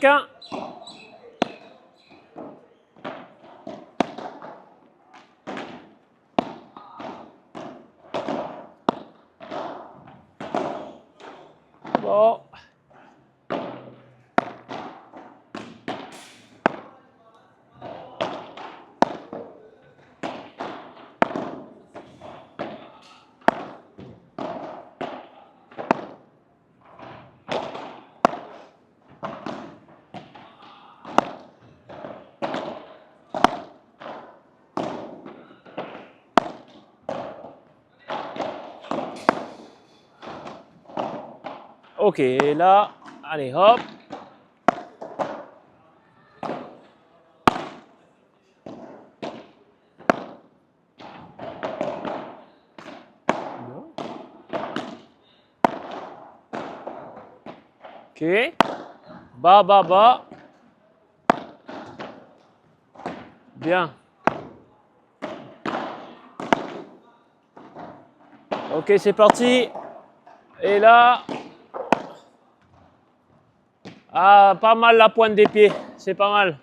Qu'un. Bon. Ok, là, allez, hop. Ok. Bas, bas, bas. Bien. Ok, c'est parti. Et là. Ah, pas mal la pointe des pieds. C'est pas mal.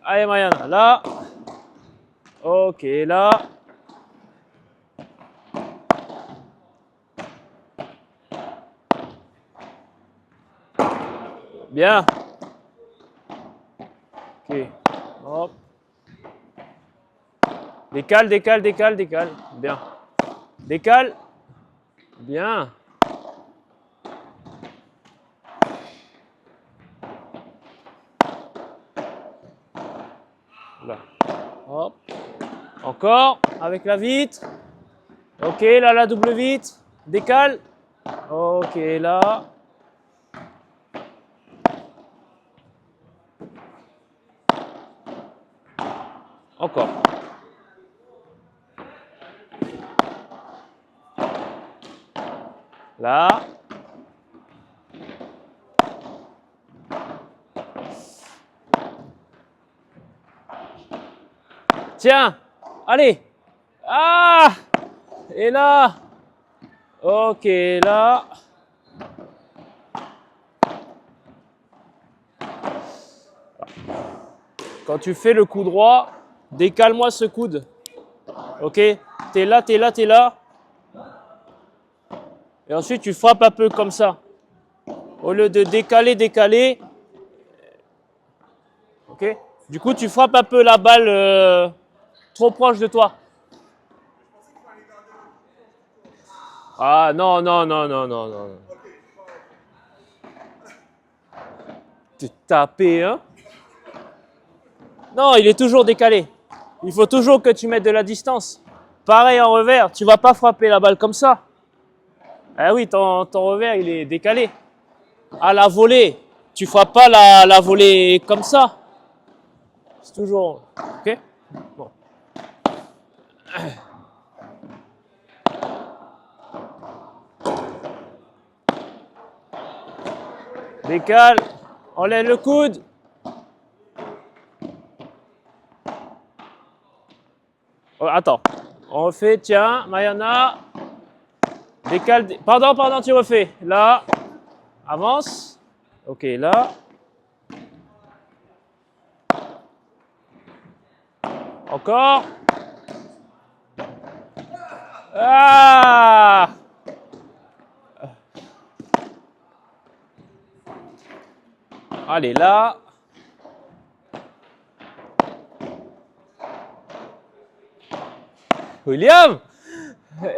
Allez, Mariana, là. Ok, là. Bien. Ok. Hop. Décale, décale, décale, décale. Bien. Décale. Bien. Là. Hop. Encore. Avec la vitre. Ok, là, la double vitre. Décale. Ok, là. Encore. Là. Tiens. Allez. Ah. Et là. Ok, là. Quand tu fais le coup droit, décale-moi ce coude. Ok? T'es là, t'es là, t'es là. Et ensuite, tu frappes un peu comme ça. Au lieu de décaler, décaler. Ok? Du coup, tu frappes un peu la balle trop proche de toi. Ah non, non, non, non, non, non. T'es tapé, hein? Non, il est toujours décalé. Il faut toujours que tu mettes de la distance. Pareil en revers, tu vas pas frapper la balle comme ça. Ah oui, ton revers, il est décalé. À la volée, tu frappes pas la volée comme ça. C'est toujours... Ok? Bon. Décale. Enlève le coude. Oh, attends. On refait. Tiens, Mariana. Décale. Pardon, pardon, tu refais. Là. Avance. Ok, là. Encore. Ah! Allez, là. William!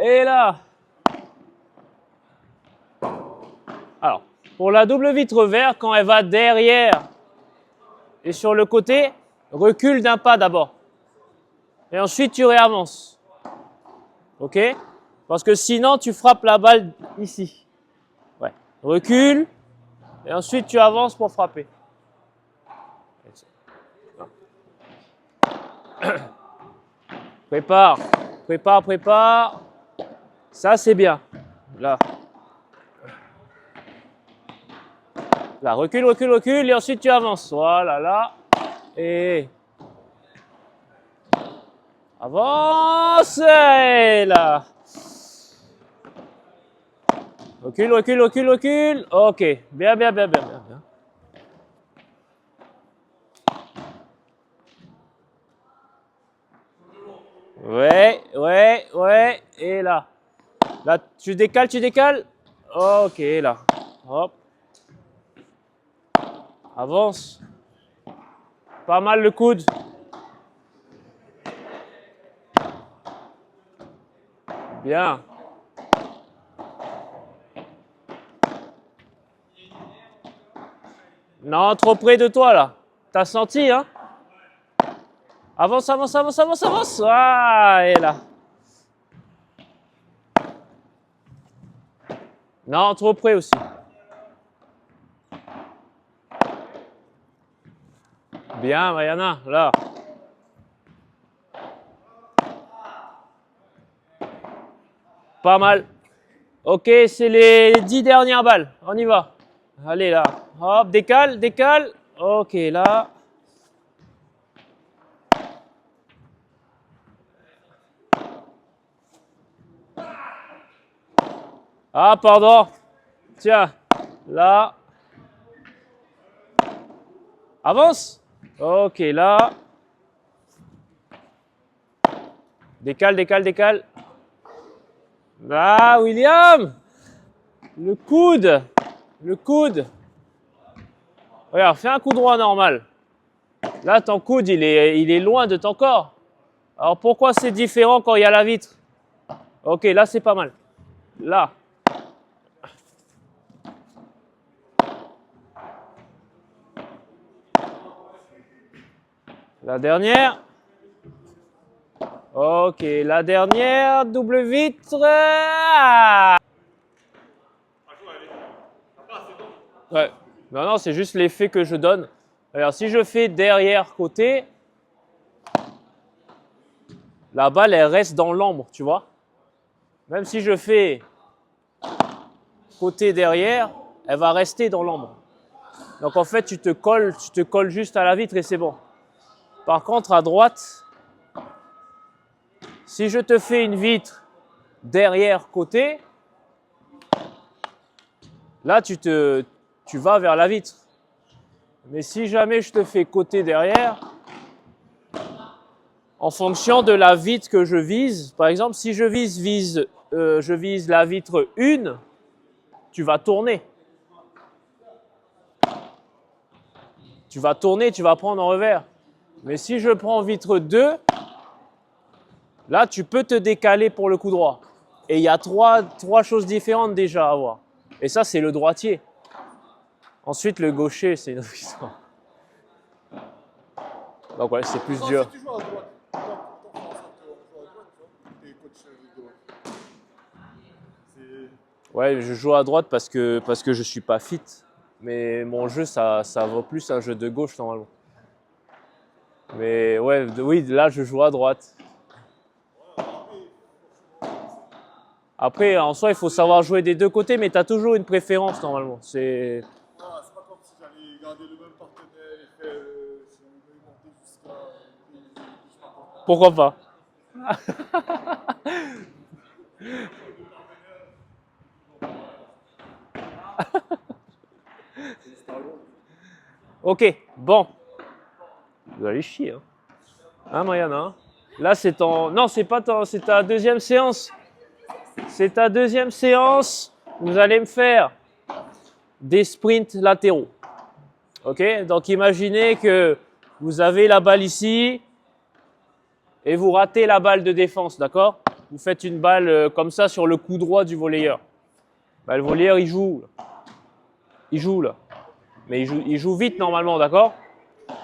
Et là. Alors, pour la double vitre vert, quand elle va derrière et sur le côté, recule d'un pas d'abord. Et ensuite, tu réavances. Ok? Parce que sinon, tu frappes la balle ici. Ouais. Recule. Et ensuite, tu avances pour frapper. Prépare. Prépare, prépare. Ça, c'est bien. Là. Là, recule, recule, recule. Et ensuite, tu avances. Voilà, là. Et... avance. Et là. Recule, recule, recule, recule. Ok. Bien, bien, bien, bien, bien, bien. Ouais, ouais, ouais. Et là. Là, tu décales, tu décales. Ok, là. Hop. Avance. Pas mal le coude. Bien. Non, trop près de toi là. T'as senti, hein? Avance, avance, avance, avance, avance. Ah, et là. Non, trop près aussi. Bien, Mariana, là. Pas mal. Ok, c'est les 10 dernières balles. On y va. Allez, là. Hop, décale, décale. Ok, là. Ah, pardon. Tiens, là. Avance. Ok, là. Décale, décale, décale. Là, William. Le coude. Le coude. Regarde, fais un coup droit normal. Là, ton coude, il est loin de ton corps. Alors, pourquoi c'est différent quand il y a la vitre? Ok, là, c'est pas mal. Là. La dernière. Ok, la dernière, double vitre. Ah. Ouais. Non, non, c'est juste l'effet que je donne. Alors, si je fais derrière côté, la balle, elle reste dans l'ombre, tu vois. Même si je fais côté derrière, elle va rester dans l'ombre. Donc, en fait, tu te colles juste à la vitre et c'est bon. Par contre, à droite, si je te fais une vitre derrière côté, là, tu vas vers la vitre. Mais si jamais je te fais côté derrière, en fonction de la vitre que je vise, par exemple, si je vise la vitre 1, tu vas tourner. Tu vas tourner, tu vas prendre en revers. Mais si je prends vitre 2, là, tu peux te décaler pour le coup droit. Et il y a trois choses différentes déjà à voir. Et ça, c'est le droitier. Ensuite, le gaucher, c'est une autre histoire. Donc ouais, c'est plus dur. Si tu joues à droite, ton français, on joue à droite, tu vois, t'es coach de droite. Ouais, je joue à droite parce que je suis pas fit. Mais mon jeu, ça vaut plus un jeu de gauche normalement. Mais ouais, oui, là, je joue à droite. Après, en soi, il faut savoir jouer des deux côtés, mais tu as toujours une préférence normalement. C'est pas comme si j'allais garder le même partenaire et faire. Si on veut monter jusqu'à. Je sais pas quoi. Pourquoi pas? Ok, bon. Vous allez chier, hein. Hein, Mariana? Là, c'est ton. Non, c'est pas ton. C'est ta deuxième séance. C'est ta deuxième séance. Vous allez me faire des sprints latéraux. Ok? Donc, imaginez que vous avez la balle ici et vous ratez la balle de défense, d'accord? Vous faites une balle comme ça sur le coup droit du volleyeur. Bah, le volleyeur, il joue. Il joue là. Mais il joue vite normalement, d'accord?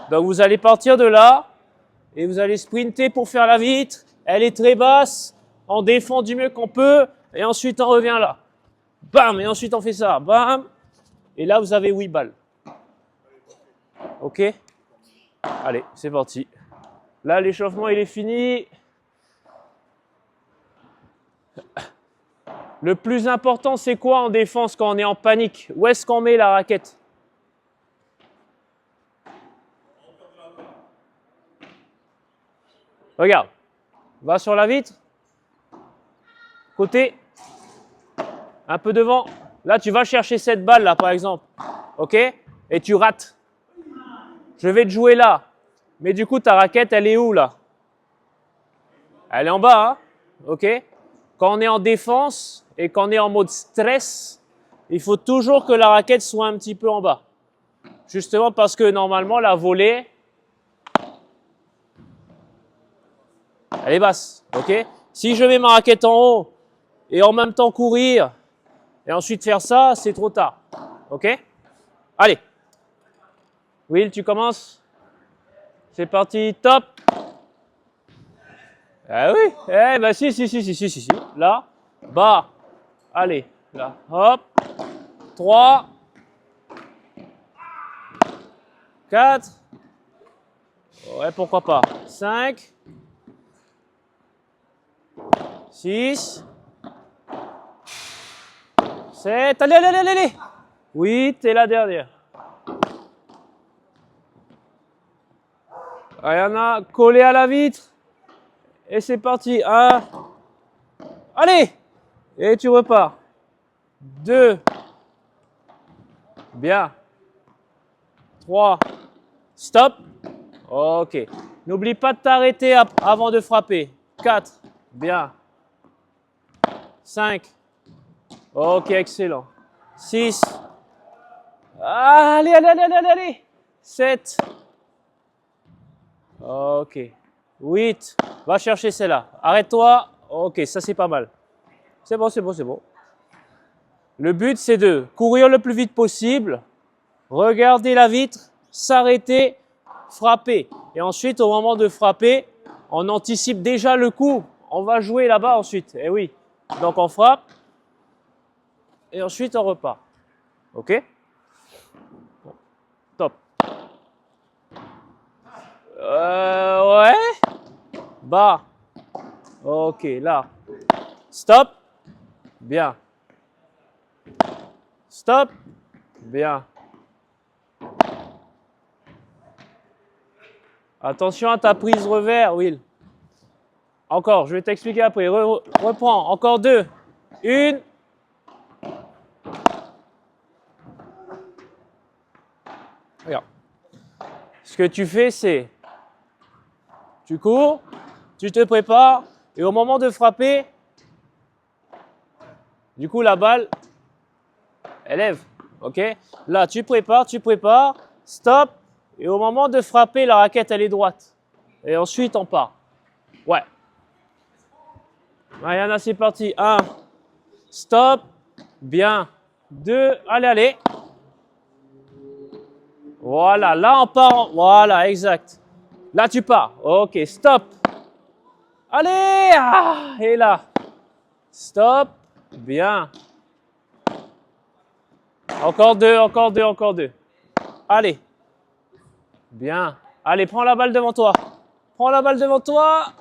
Donc, vous allez partir de là. Et vous allez sprinter pour faire la vitre. Elle est très basse. On défend du mieux qu'on peut. Et ensuite, on revient là. Bam. Et ensuite, on fait ça. Bam. Et là, vous avez 8 balles. OK? Allez, c'est parti. Là, l'échauffement, il est fini. Le plus important, c'est quoi en défense quand on est en panique? Où est-ce qu'on met la raquette? Regarde. Va sur la vitre. Côté. Un peu devant. Là, tu vas chercher cette balle là, par exemple. OK? Et tu rates. Je vais te jouer là. Mais du coup, ta raquette, elle est où là? Elle est en bas, hein? OK? Quand on est en défense et qu'on est en mode stress, il faut toujours que la raquette soit un petit peu en bas. Justement parce que normalement, la volée, elle est basse. OK? Si je mets ma raquette en haut et en même temps courir et ensuite faire ça, c'est trop tard. OK? Allez. Will, tu commences? C'est parti, top! Ah oui, eh ben si. Là, bas. Allez, là, hop. 3, 4. Ouais, pourquoi pas. 5, 6, 7. Allez. 8 et la dernière. Ayana, collé à la vitre. Et c'est parti. 1. Allez! Et tu repars. 2. Bien. 3. Stop. OK. N'oublie pas de t'arrêter avant de frapper. 4. Bien. 5. OK, excellent. 6. Allez. 7. OK. 8. Va chercher celle-là. Arrête-toi. OK, ça c'est pas mal. C'est bon. Le but, c'est de courir le plus vite possible, regarder la vitre, s'arrêter, frapper. Et ensuite, au moment de frapper, on anticipe déjà le coup. On va jouer là-bas ensuite. Eh oui. Donc, on frappe. Et ensuite, on repart. OK? Bon. Top. Ouais. Bas. OK, là. Stop. Bien. Stop. Bien. Attention à ta prise revers, Will. Encore, je vais t'expliquer après. Reprends. Encore 2. 1. Regarde. Ce que tu fais, c'est tu cours, tu te prépares et au moment de frapper, du coup la balle, elle lève. OK? Là, tu prépares, stop. Et au moment de frapper, la raquette, elle est droite. Et ensuite, on part. Ouais. Mariana, c'est parti. 1. Stop. Bien. 2. Allez. Voilà. Là, on part. Voilà, exact. Là, tu pars. OK. Stop. Allez. Et là. Stop. Bien. Encore 2. Allez. Bien. Allez, prends la balle devant toi.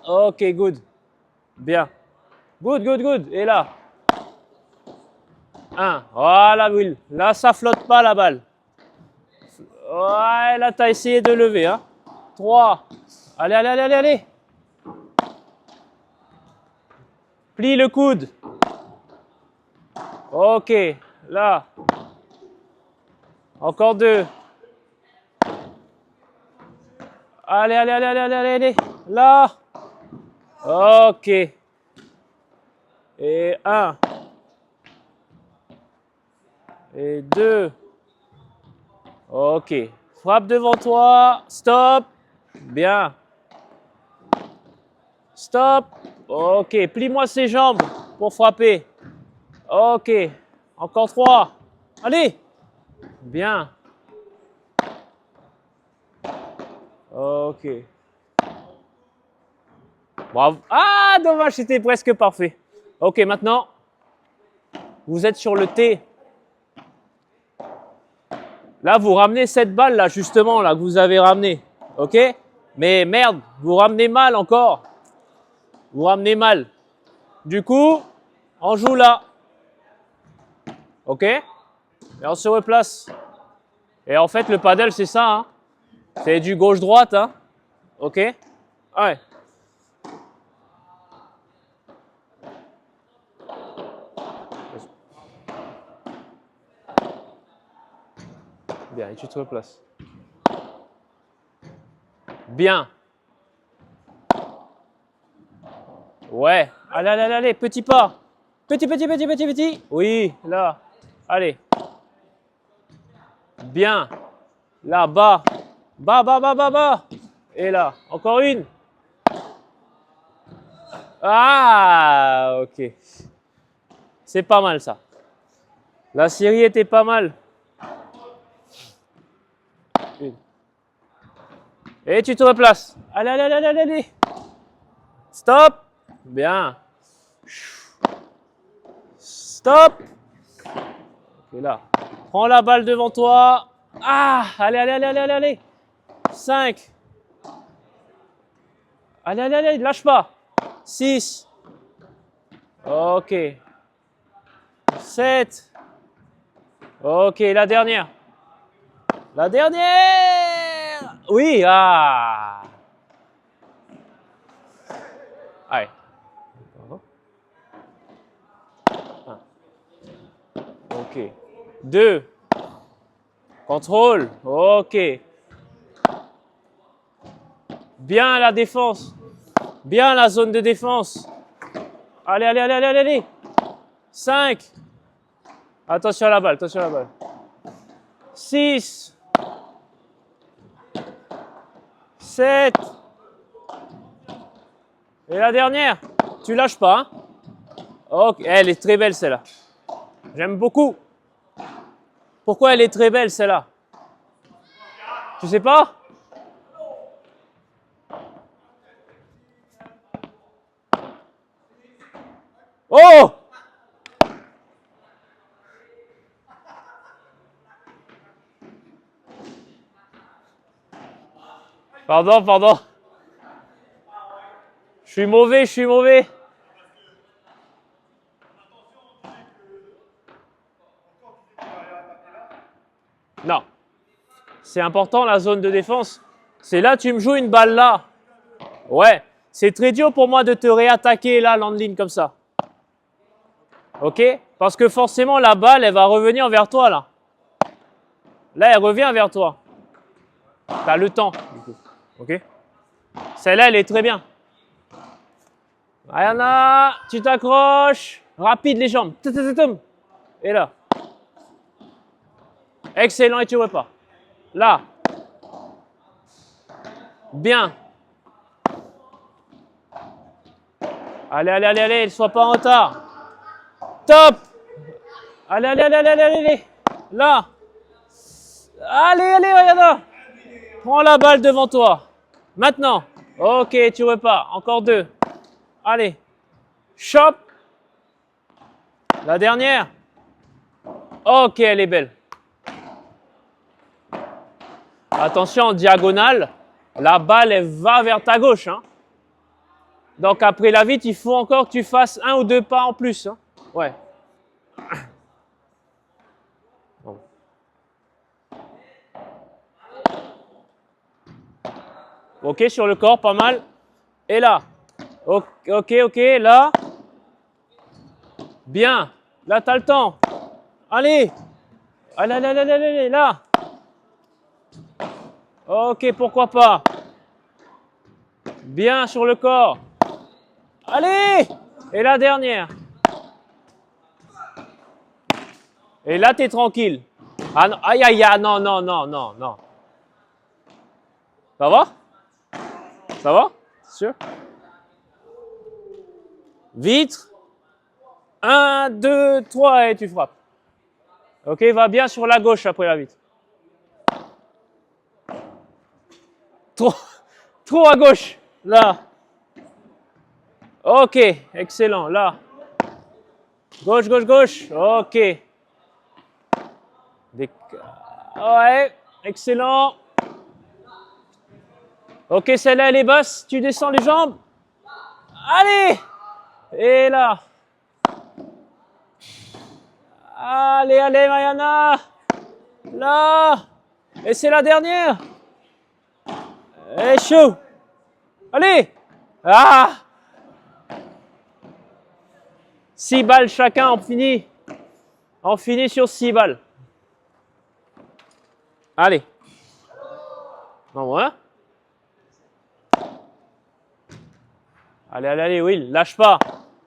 OK, good. Bien. Good. Et là. 1. Voilà, Will. Là, ça flotte pas la balle. Ouais, là, tu as essayé de lever. Hein. 3. Allez. Plie le coude. OK. Là. Encore 2. Allez. Là. OK. Et 1. Et 2. OK. Frappe devant toi. Stop. Bien. Stop. OK. Plie-moi ses jambes pour frapper. OK. Encore 3. Allez. Bien. OK. Bravo. Ah, dommage, c'était presque parfait. OK, maintenant, vous êtes sur le T. Là, vous ramenez cette balle, là, justement, là, que vous avez ramenée. OK? Mais merde, vous ramenez mal encore. Vous ramenez mal. Du coup, on joue là. OK? Et on se replace. Et en fait, le paddle, c'est ça. Hein? C'est du gauche-droite. Hein? OK? Ouais. Bien, et tu te replaces. Bien. Ouais. Allez, allez, allez, allez, petit pas. Petit, petit, petit, petit, petit. Oui, là. Allez. Bien. Là, bas. Bas, bas, bas, bas, bas. Et là, encore une. Ah, ok. C'est pas mal ça. La série était pas mal. Une. Et tu te replaces. Allez, allez, allez, allez, allez. Stop. Bien. Stop. Et là, prends la balle devant toi. Ah, allez, allez, allez, allez, allez, allez. 5. Allez, allez, allez, lâche pas. 6. Ok. 7. Ok, la dernière. La dernière. Oui, ah. Allez. Ok. 2. Contrôle. Ok. Bien la défense. Bien la zone de défense. Allez, allez, allez, allez, allez, allez. 5. Attention à la balle, attention à la balle. 6. 7. Et la dernière. Tu lâches pas, hein? Ok, elle est très belle celle-là. J'aime beaucoup. Pourquoi elle est très belle celle-là? Tu sais pas? Oh! Pardon, pardon. Je suis mauvais, je suis mauvais. Non. C'est important la zone de défense. C'est là, tu me joues une balle là. Ouais. C'est très dur pour moi de te réattaquer là, landline comme ça. Ok? Parce que forcément, la balle, elle va revenir vers toi là. Là, elle revient vers toi. Tu as le temps. Ok? Celle-là, elle est très bien. Ayana, tu t'accroches. Rapide les jambes. Et là. Excellent et tu repars. Là. Bien. Allez, allez, allez, allez, ne sois pas en retard. Top. Allez, allez, allez, allez, allez, allez. Là. Allez, allez, Ayana. Prends la balle devant toi. Maintenant. Ok, tu repars. Encore 2. Allez. Chope. La dernière. Ok, elle est belle. Attention, en diagonale, la balle, elle va vers ta gauche. Hein. Donc, après la vite, il faut encore que tu fasses 1 ou 2 pas en plus. Hein. Ouais. Bon. Ok, sur le corps, pas mal. Et là. Ok, ok, là. Bien. Là, tu as le temps. Allez. Allez, allez, allez, allez, allez, là. Ok, pourquoi pas. Bien sur le corps. Allez. Et la dernière. Et là, tu es tranquille. Ah non, aïe, aïe, aïe, non, non, non, non, non. Ça va? Ça va? Sûr? Vitre. 1, 2, 3 et tu frappes. Ok, va bien sur la gauche après la vitre. Trop à gauche. Là. Ok, excellent. Là. Gauche, gauche, gauche. Ok. Ouais, excellent. Ok, celle-là, elle est basse. Tu descends les jambes. Allez. Et là. Allez, allez, Mariana. Là. Et c'est la dernière. Et chaud. Allez. Ah. 6 balles chacun, on finit. On finit sur 6 balles. Allez. Non, ouais. Allez, allez, allez, Will, lâche pas.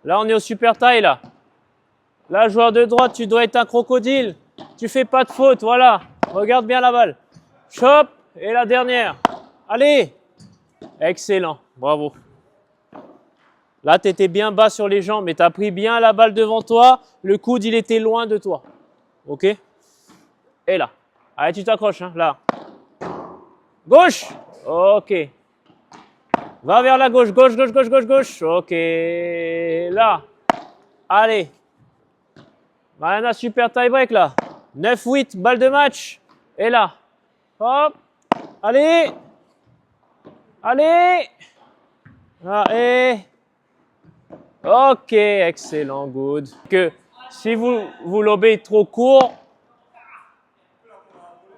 Là, on est au super taille, là. Là, joueur de droite, tu dois être un crocodile. Tu fais pas de faute, voilà. Regarde bien la balle. Chop, et la dernière. Allez. Excellent, bravo. Là, tu étais bien bas sur les jambes, mais tu as pris bien la balle devant toi. Le coude, il était loin de toi. OK? Et là. Allez, tu t'accroches, hein, là. Gauche. OK. Va vers la gauche, gauche, gauche, gauche, gauche, gauche. OK. Là. Allez. Mariana, super tie break, là. 9-8, balle de match. Et là. Hop. Allez. Allez. Ah, et... OK, excellent, good. Que si vous lobez trop court,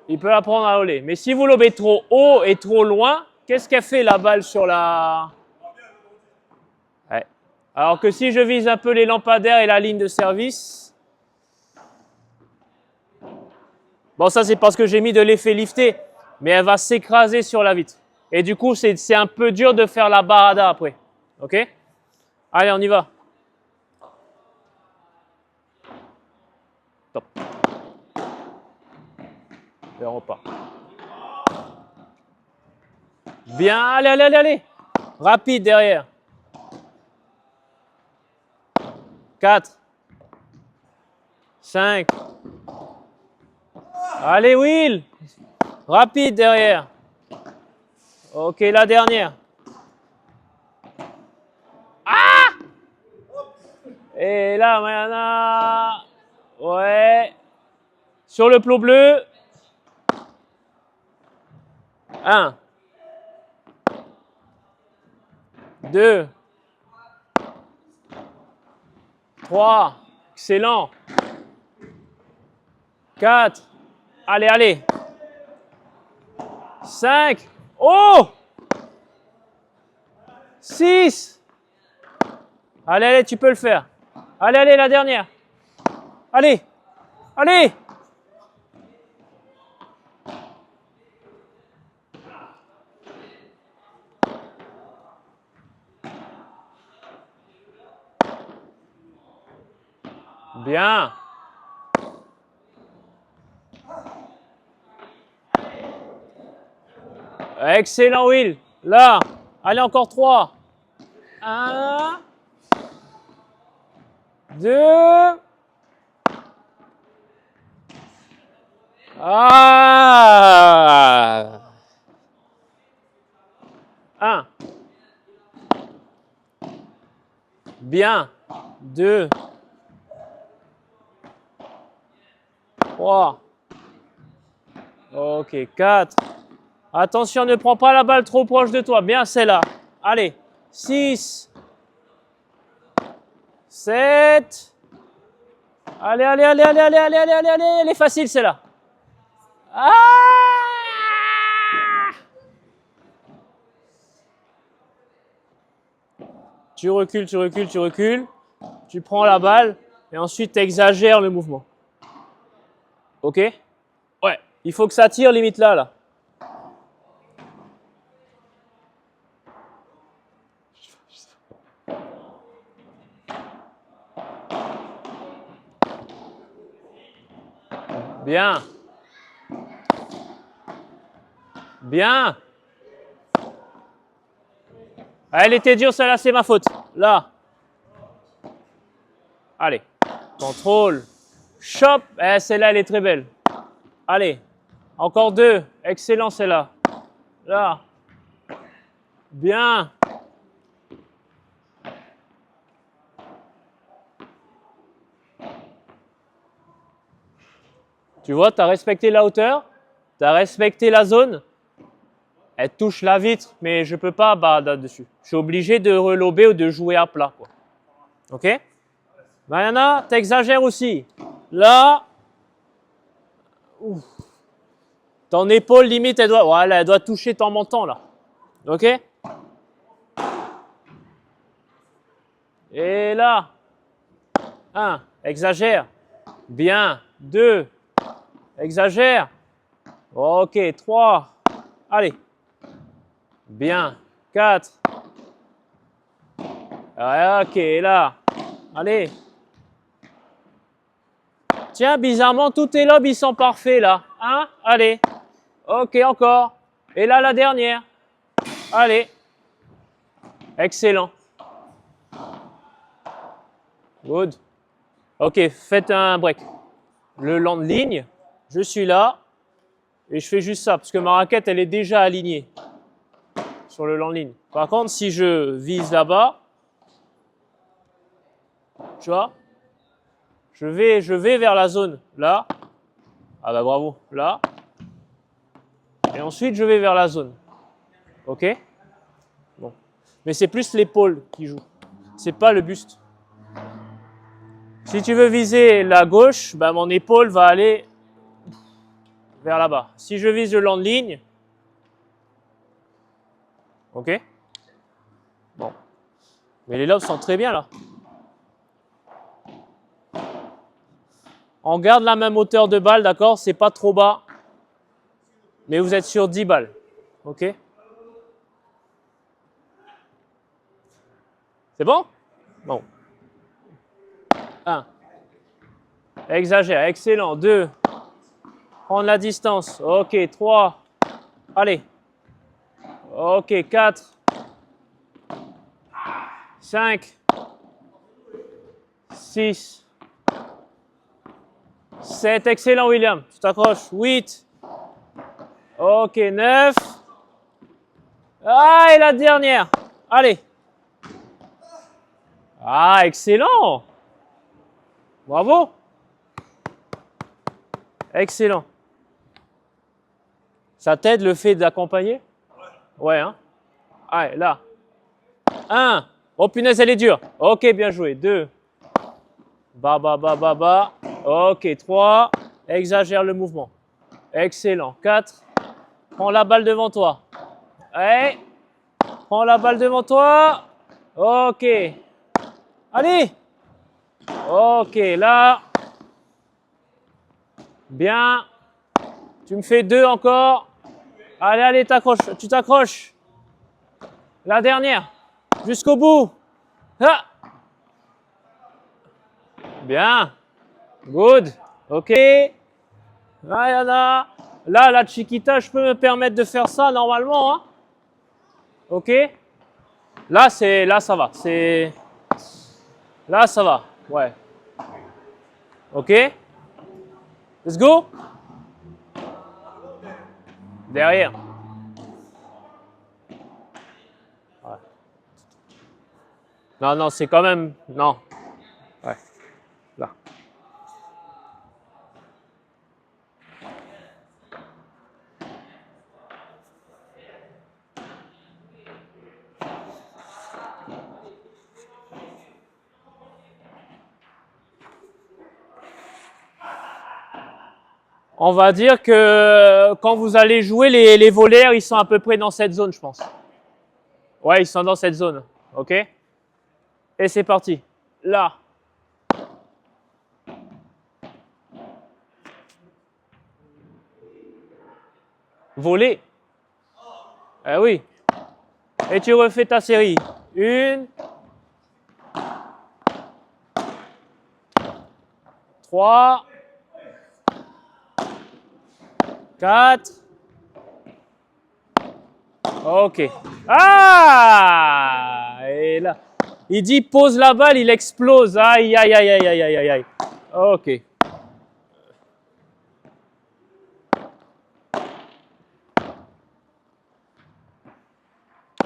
il peut apprendre à voler. Mais si vous lobez trop haut et trop loin, qu'est-ce qu'elle fait la balle sur la... Ouais. Alors que si je vise un peu les lampadaires et la ligne de service... Bon, ça c'est parce que j'ai mis de l'effet lifté, mais elle va s'écraser sur la vitre. Et du coup, c'est un peu dur de faire la barada après. OK? Allez, on y va. Top. Et on repart. Bien, allez, allez, allez, allez. Rapide derrière. 4. 5. Allez, Will. Rapide derrière. OK, la dernière. Ah! Et là, Mariana. Ouais. Sur le plot bleu. 1. 2. 3. Excellent. 4. Allez, allez. 5. Oh! 6. Allez, allez, tu peux le faire. Allez, allez, la dernière. Allez. Allez. Bien. Excellent, Will. Là. Allez, encore 3. 1. 2. Ah. 1. Bien. 2. 3. OK, 4. Attention, ne prends pas la balle trop proche de toi. Bien, c'est là. Allez. 6. 7. Allez, allez, allez, allez, allez, allez, allez, allez, allez. Elle est facile, c'est là. Ah! Tu recules, tu recules, tu recules. Tu prends la balle et ensuite tu exagères le mouvement. OK? Ouais, il faut que ça tire limite là, là. Bien. Bien. Elle était dure, celle-là, c'est ma faute. Là. Allez. Contrôle. Chop. Eh, celle-là, elle est très belle. Allez. Encore 2. Excellent, celle-là. Là. Bien. Tu vois, tu as respecté la hauteur. Tu as respecté la zone. Elle touche la vitre, mais je ne peux pas barada dessus. Je suis obligé de relober ou de jouer à plat, quoi. OK? Mariana, tu exagères aussi. Là. Ouf. Ton épaule, limite, voilà, elle doit toucher ton menton, là. OK? Et là. 1. Exagère. Bien. 2. Exagère. OK. 3. Allez. Bien. 4. Ouais, ok, là. Allez. Tiens, bizarrement, tous tes lobes, ils sont parfaits, là. Hein? Allez. Ok, encore. Et là, la dernière. Allez. Excellent. Good. Ok, faites un break. Le long de ligne, je suis là. Et je fais juste ça, parce que ma raquette, elle est déjà alignée sur le long de ligne. Par contre, si je vise là-bas, tu vois, je vais vers la zone là. Ah bah bravo, là. Et ensuite, je vais vers la zone. Ok? Bon. Mais c'est plus l'épaule qui joue. C'est pas le buste. Si tu veux viser la gauche, bah mon épaule va aller vers là-bas. Si je vise le long de ligne, ok? Bon. Mais les lobes sont très bien là. On garde la même hauteur de balle, d'accord? C'est pas trop bas. Mais vous êtes sur 10 balles. Ok? C'est bon? Bon. 1. Exagère. Excellent. 2. Prendre la distance. Ok. 3. Allez. Ok. 4. 5. 6. 7. Excellent, William. Tu t'accroches. 8. Ok. 9. Ah, et la dernière. Allez. Ah, excellent. Bravo. Excellent. Ça t'aide le fait d'accompagner? Ouais, hein? Allez, là. 1. Oh punaise, elle est dure. Ok, bien joué. 2. Bas, bas, bas, bas, bas. Ok, 3. Exagère le mouvement. Excellent. 4. Prends la balle devant toi. Allez. Prends la balle devant toi. Ok. Allez. Ok, là. Bien. Tu me fais 2 encore. Allez, allez, tu t'accroches. La dernière. Jusqu'au bout. Ah. Bien. Good. Ok. Là, la Chiquita, je peux me permettre de faire ça normalement. Hein. Ok. Là, ça va. Là, ça va. Ouais. Ok. Let's go. Derrière. Ouais. Non, non, c'est quand même... Non. Ouais. Là. On va dire que quand vous allez jouer, les volaires, ils sont à peu près dans cette zone, je pense. Ouais, ils sont dans cette zone. Ok. Et c'est parti. Là. Voler. Eh oui. Et tu refais ta série. 1, 3, 4. Ok. Ah! Et là. Il dit pose la balle, il explose. Aïe, aïe, aïe, aïe, aïe, aïe, aïe. Ok.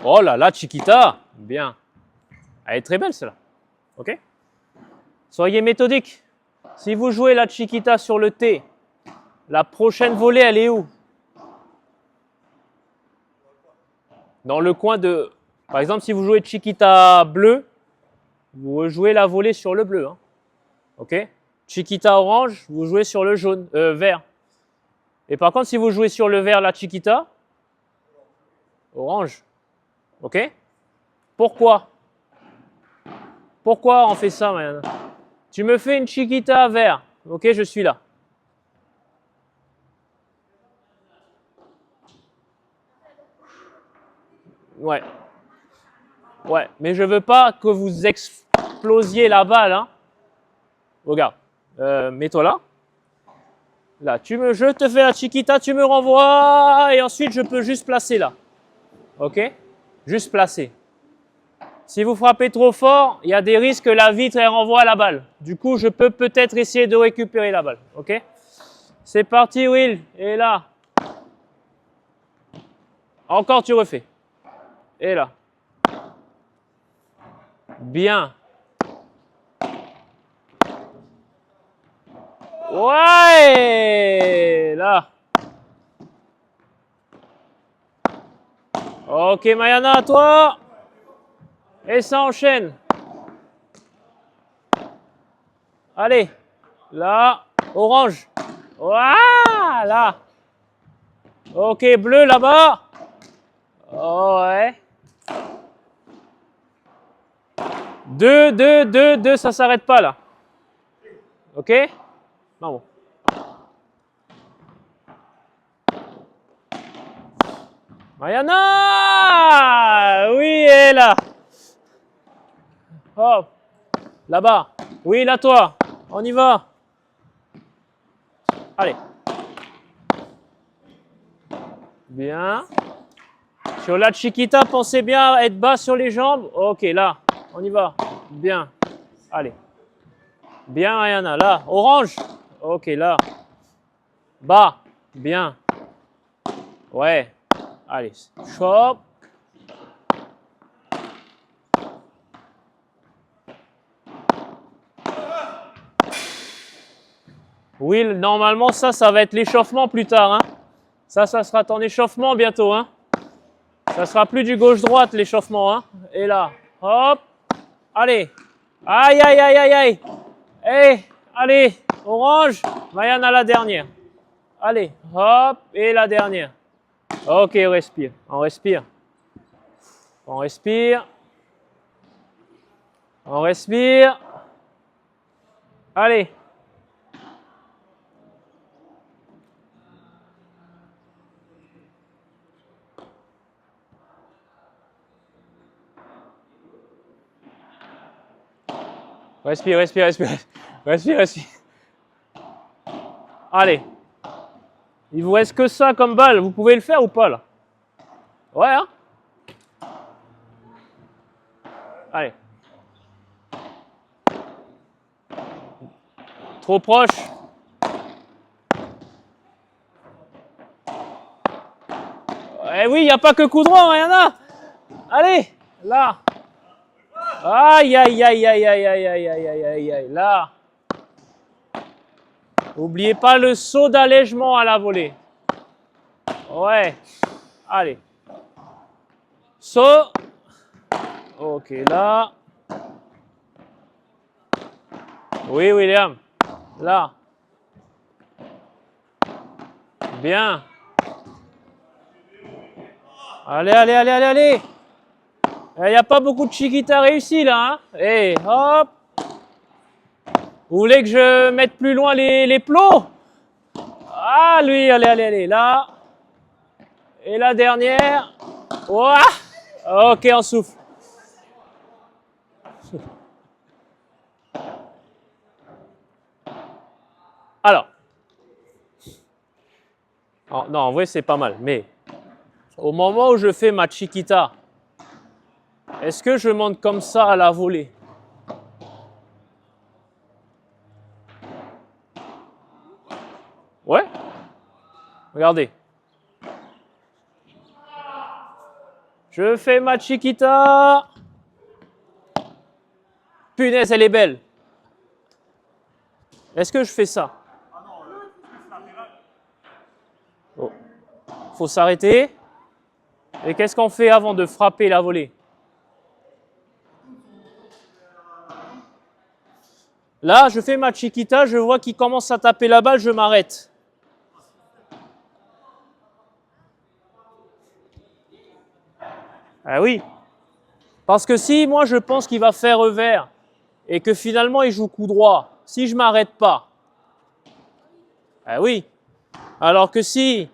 Oh là là, Chiquita. Bien. Elle est très belle, celle-là. Ok? Soyez méthodique. Si vous jouez la Chiquita sur le T, la prochaine volée, elle est où? Dans le coin de... Par exemple, si vous jouez Chiquita bleu, vous jouez la volée sur le bleu. Hein. Ok? Chiquita orange, vous jouez sur le jaune, vert. Et par contre, si vous jouez sur le vert, la Chiquita, orange. Ok? Pourquoi? Pourquoi on fait ça, man? Tu me fais une Chiquita vert. Ok, je suis là. Ouais. Ouais, mais je veux pas que vous explosiez la balle. Hein. Regarde, mets-toi là. Là, je te fais la chiquita, tu me renvoies et ensuite je peux juste placer là. Ok? Juste placer. Si vous frappez trop fort, il y a des risques que la vitre elle renvoie la balle. Du coup, je peux peut-être essayer de récupérer la balle. Ok? C'est parti, Will. Et là. Encore, tu refais. Et là. Bien. Ouais. Là. Ok, Mayana, à toi. Et ça enchaîne. Allez. Là. Orange. Voilà. Ok, bleu là-bas. Oh, ouais. 2, 2, 2, 2, ça s'arrête pas là. Ok? Non. Mayana! Oui, elle est là. Hop. Là-bas. Oui, là, toi. On y va. Allez. Bien. Sur la chiquita, pensez bien à être bas sur les jambes. Ok, là. On y va. Bien. Allez. Bien, Ayana. Là. Orange. Ok, là. Bas. Bien. Ouais. Allez. Chop. Oui, normalement, ça va être l'échauffement plus tard. Hein. Ça sera ton échauffement bientôt. Hein. Ça sera plus du gauche-droite, l'échauffement. Hein. Et là. Hop. Allez. Aïe, aïe, aïe, aïe, aïe. Eh, allez. Orange. Mayana, la dernière. Allez. Hop. Et la dernière. Ok, on respire. On respire. On respire. On respire. Allez. Respire, respire, respire. Respire, respire. Allez. Il vous reste que ça comme balle. Vous pouvez le faire ou pas là? Ouais, hein? Allez. Trop proche. Eh oui, il n'y a pas que coup droit, rien là. Allez, là. Aïe, aïe, aïe, aïe, aïe, aïe, aïe, aïe, aïe, aïe, aïe, là. N'oubliez pas le saut d'allègement à la volée. Ouais. Allez. Saut. Ok, là. Oui, William. Là. Bien. Allez, allez, allez, allez, allez. Il n'y a pas beaucoup de chiquita réussi là. Hein. Et hop. Vous voulez que je mette plus loin les plots? Ah, lui, allez, allez, allez. Là. Et la dernière. Ouah. Ok, on souffle. Alors. Oh, non, en vrai, c'est pas mal. Mais au moment où je fais ma chiquita, est-ce que je monte comme ça à la volée? Ouais. Regardez. Je fais ma chiquita. Punaise, elle est belle. Est-ce que je fais ça? Oh. Faut s'arrêter. Et qu'est-ce qu'on fait avant de frapper la volée? Là, je fais ma chiquita, je vois qu'il commence à taper la balle, je m'arrête. Ah oui. Parce que si moi je pense qu'il va faire revers et que finalement il joue coup droit, si je m'arrête pas, ah oui. Alors que si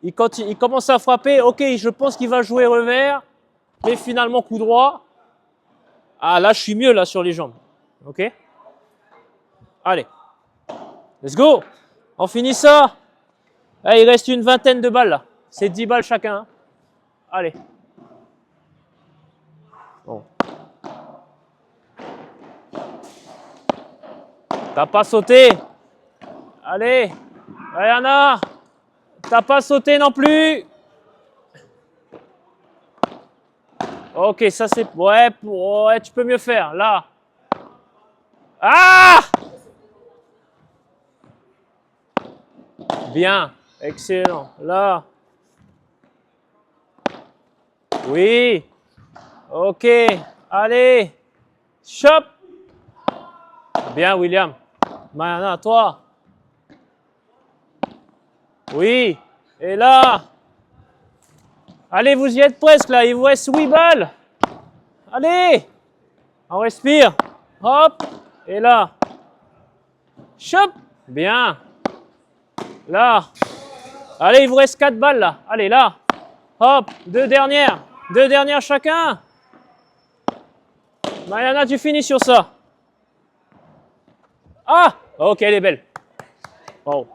il commence à frapper, ok, je pense qu'il va jouer revers, Mais finalement, coup droit. Ah, là, je suis mieux là sur les jambes. OK? Allez. Let's go. On finit ça. Ah, il reste une vingtaine de balles là. C'est 10 balles chacun. Hein. Allez. Bon. T'as pas sauté. Allez. Ayana. T'as pas sauté non plus. Ok, ça c'est... Ouais, ouais, tu peux mieux faire. Là. Ah! Bien. Excellent. Là. Oui. Ok. Allez. Chop. Bien, William. Maintenant, toi. Oui. Et là. Allez, vous y êtes presque là. Il vous reste 8 balles. Allez. On respire. Hop. Et là. Chop. Bien. Là. Allez, il vous reste 4 balles là. Allez, là. Hop. Deux dernières. Deux dernières chacun. Mariana, tu finis sur ça. Ah. Ok, elle est belle. Wow.